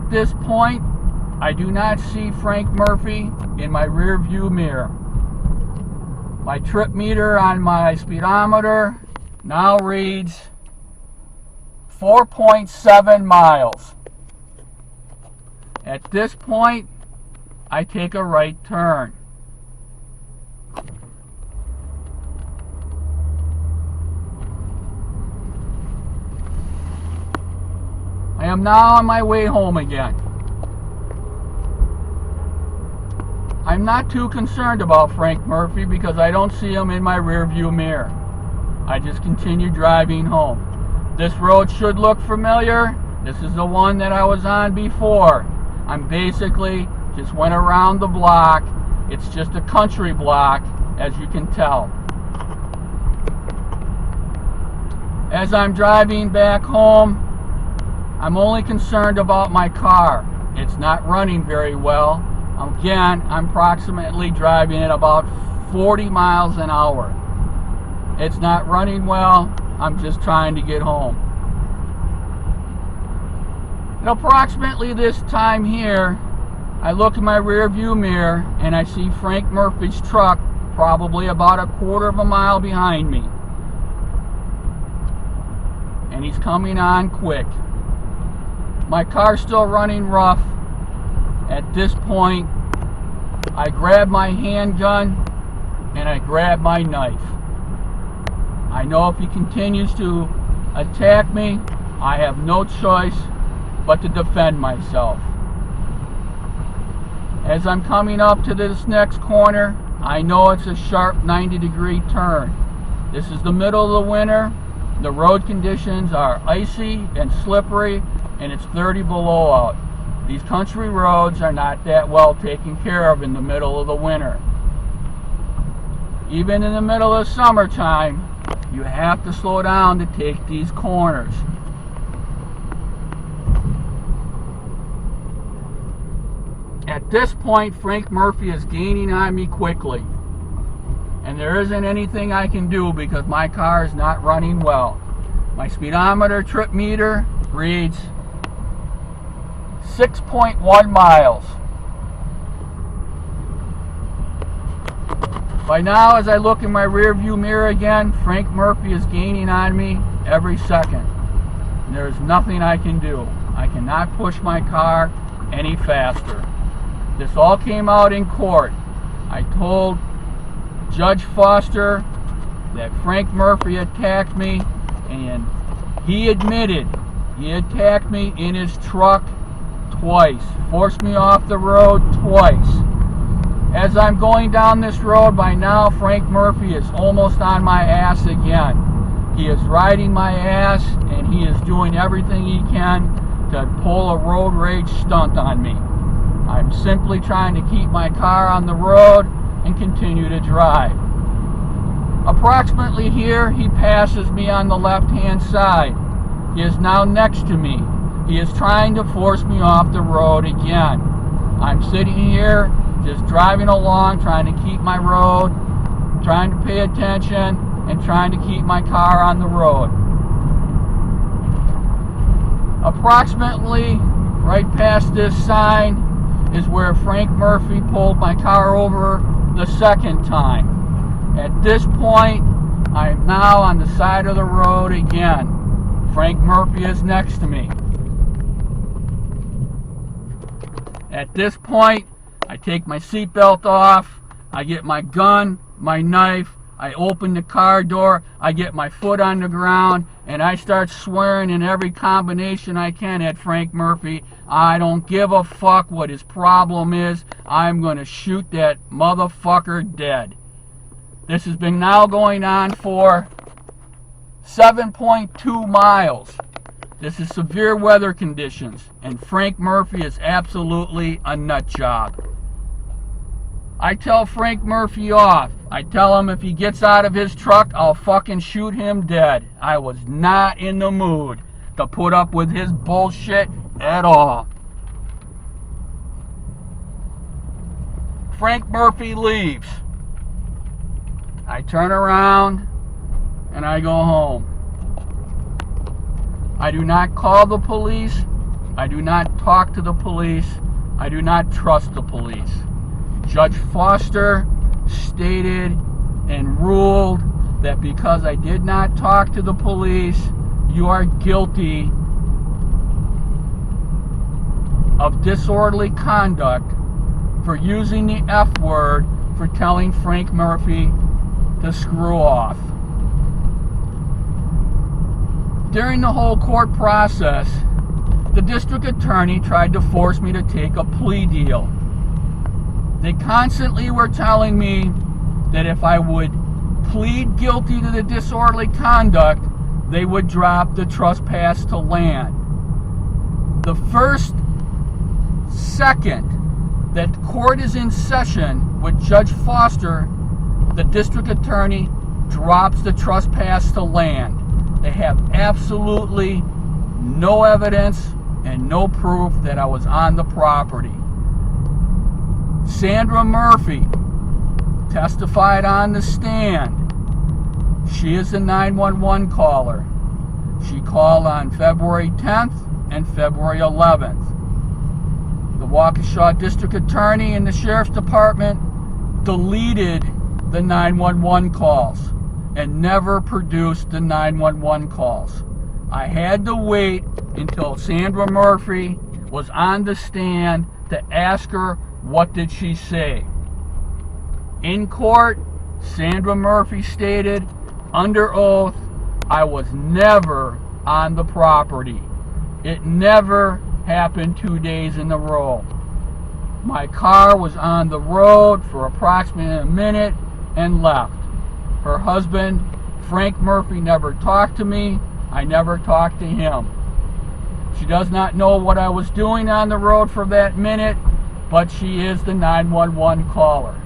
At this point, I do not see Frank Murphy in my rear view mirror. My trip meter on my speedometer now reads 4.7 miles. At this point, I take a right turn. I am now on my way home again. I'm not too concerned about Frank Murphy because I don't see him in my rear view mirror. I just continue driving home. This road should look familiar. This is the one that I was on before. I'm basically just went around the block. It's just a country block, as you can tell. As I'm driving back home, I'm only concerned about my car. It's not running very well. Again, I'm approximately driving at about 40 miles an hour. It's not running well. I'm just trying to get home. At approximately this time here, I look in my rear view mirror and I see Frank Murphy's truck probably about a quarter of a mile behind me. And he's coming on quick. My car's still running rough. At this point, I grab my handgun and I grab my knife. I know if he continues to attack me, I have no choice but to defend myself. As I'm coming up to this next corner, I know it's a sharp 90-degree turn. This is the middle of the winter. The road conditions are icy and slippery, and it's 30 below out. These country roads are not that well taken care of in the middle of the winter. Even in the middle of summertime, you have to slow down to take these corners. At this point, Frank Murphy is gaining on me quickly. And there isn't anything I can do because my car is not running well. My speedometer trip meter reads 6.1 miles. By now, as I look in my rear view mirror again, Frank Murphy is gaining on me every second. And there is nothing I can do. I cannot push my car any faster. This all came out in court. I told Judge Foster that Frank Murphy attacked me, and he admitted he attacked me in his truck twice, forced me off the road twice. As I'm going down this road, by now Frank Murphy is almost on my ass again. He is riding my ass and he is doing everything he can to pull a road rage stunt on me. I'm simply trying to keep my car on the road and continue to drive. Approximately here, he passes me on the left-hand side. He is now next to me. He is trying to force me off the road again. I'm sitting here just driving along, trying to keep my road, trying to pay attention, and trying to keep my car on the road. Approximately right past this sign is where Frank Murphy pulled my car over the second time. At this point, I am now on the side of the road again. Frank Murphy is next to me. At this point, I take my seatbelt off, I get my gun, my knife, I open the car door, I get my foot on the ground, and I start swearing in every combination I can at Frank Murphy. I don't give a fuck what his problem is. I'm going to shoot that motherfucker dead. This has been now going on for 7.2 miles. This is severe weather conditions, and Frank Murphy is absolutely a nut job. I tell Frank Murphy off. I tell him if he gets out of his truck, I'll fucking shoot him dead. I was not in the mood to put up with his bullshit at all. Frank Murphy leaves. I turn around and I go home. I do not call the police. I do not talk to the police. I do not trust the police. Judge Foster stated and ruled that because I did not talk to the police, you are guilty of disorderly conduct for using the F word for telling Frank Murphy to screw off. During the whole court process, the district attorney tried to force me to take a plea deal. They constantly were telling me that if I would plead guilty to the disorderly conduct, they would drop the trespass to land. The first second that court is in session with Judge Foster, the district attorney drops the trespass to land. They have absolutely no evidence and no proof that I was on the property. Sandra Murphy testified on the stand. She is the 911 caller. She called on February 10th and February 11th. The Waukesha District Attorney and the Sheriff's Department deleted the 911 calls and never produced the 911 calls. I had to wait until Sandra Murphy was on the stand to ask her what did she say. In court, Sandra Murphy stated under oath, I was never on the property. It never happened 2 days in a row. My car was on the road for approximately a minute and left. Her husband, Frank Murphy, never talked to me. I never talked to him. She does not know what I was doing on the road for that minute, but she is the 911 caller.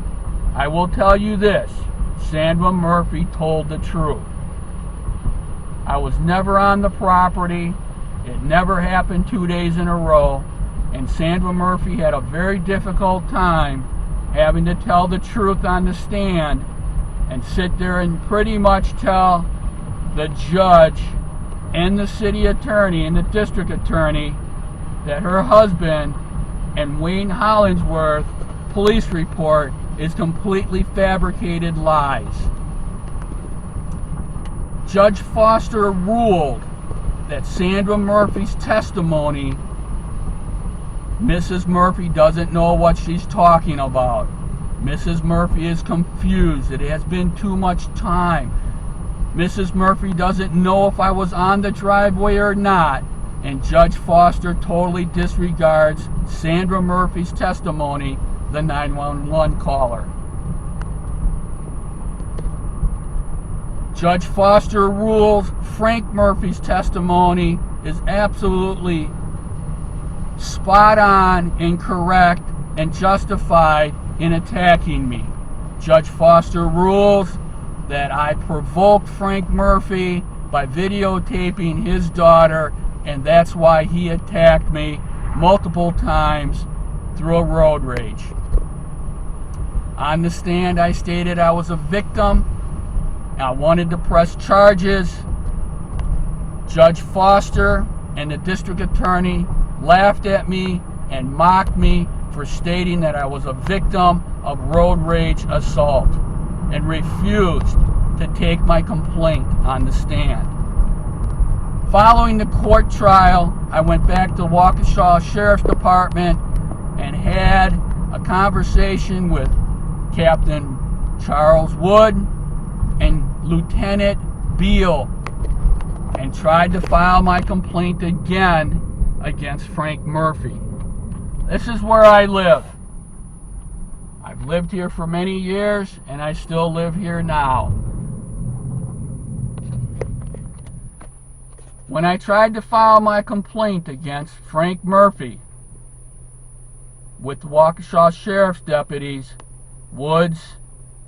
I will tell you this, Sandra Murphy told the truth. I was never on the property. It never happened 2 days in a row, and Sandra Murphy had a very difficult time having to tell the truth on the stand and sit there and pretty much tell the judge and the city attorney and the district attorney that her husband and Wayne Hollingsworth police report is completely fabricated lies. Judge Foster ruled that Sandra Murphy's testimony, Mrs. Murphy doesn't know what she's talking about. Mrs. Murphy is confused. It has been too much time. Mrs. Murphy doesn't know if I was on the driveway or not. And Judge Foster totally disregards Sandra Murphy's testimony, the 911 caller. Judge Foster rules Frank Murphy's testimony is absolutely spot on and correct and justified in attacking me. Judge Foster rules that I provoked Frank Murphy by videotaping his daughter, and that's why he attacked me multiple times through a road rage. On the stand, I stated I was a victim. I wanted to press charges. Judge Foster and the district attorney laughed at me and mocked me for stating that I was a victim of road rage assault and refused to take my complaint on the stand. Following the court trial, I went back to Waukesha Sheriff's Department and had a conversation with Captain Charles Wood and Lieutenant Beal and tried to file my complaint again against Frank Murphy. This is where I live. I've lived here for many years and I still live here now. When I tried to file my complaint against Frank Murphy with the Waukesha Sheriff's deputies, Woods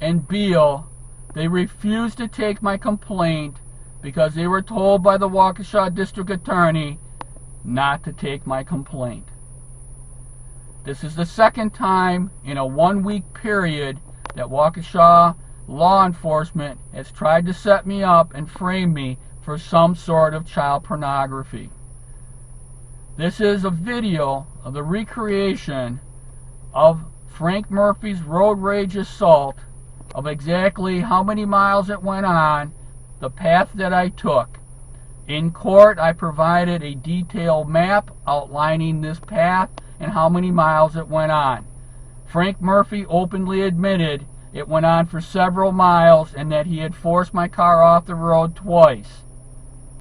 and Beal, they refused to take my complaint because they were told by the Waukesha District Attorney not to take my complaint. This is the second time in a 1-week period that Waukesha Law Enforcement has tried to set me up and frame me for some sort of child pornography. This is a video of the recreation of Frank Murphy's road rage assault, of exactly how many miles it went on, the path that I took. In court, I provided a detailed map outlining this path and how many miles it went on. Frank Murphy openly admitted it went on for several miles and that he had forced my car off the road twice.